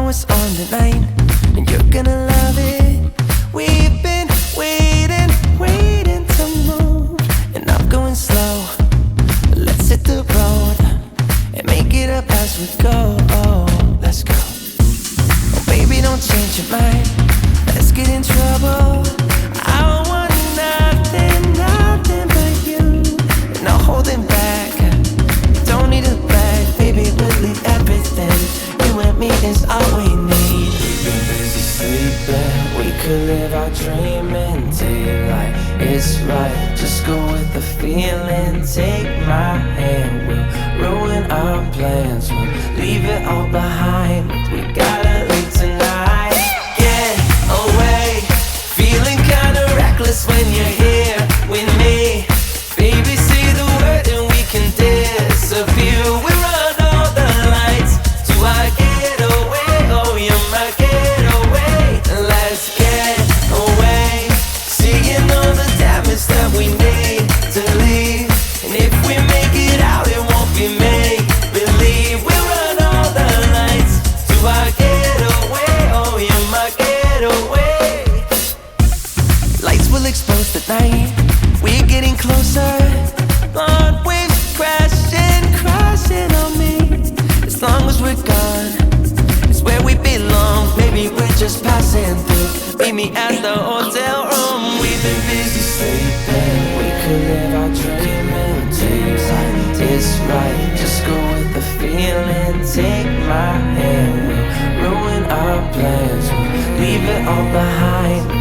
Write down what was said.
know it's on tonight, and you're gonna love it. We've been waiting to move, and I'm going slow. Let's hit the road and make it up as we go. Oh, let's go. Oh, baby, don't change your mind. Let's get in trouble. I want nothing but you. No holding back. Don't need a bag, baby. We'll leave everything. You and me is all we need. We've been busy sleeping. We could live our dream in daylight. It's right. Just go with the feeling. Take my hand. We'll ruin our plans. We'll leave it all behind. We gotta leave tonight. Get away. Feeling kinda reckless when you're here with me. Baby, say the word and we can disappear. We run all the lights to our getaway. Oh, you're my getaway. Let's get away. Seeing all the damage that we need to leave. And if we make it out, it won't be make believe. We run all the lights to our getaway. Oh, you're my getaway. Lights will expose the night. We're getting closer. Long waves crashing on me. As long as we're gone, it's where we belong. Maybe we're just passing through. Meet me at the hotel room. We've been busy sleeping. We could live our dream in daylight. It's right. Just go with the feeling. Take my hand. We'll ruin our plans. We'll leave it all behind.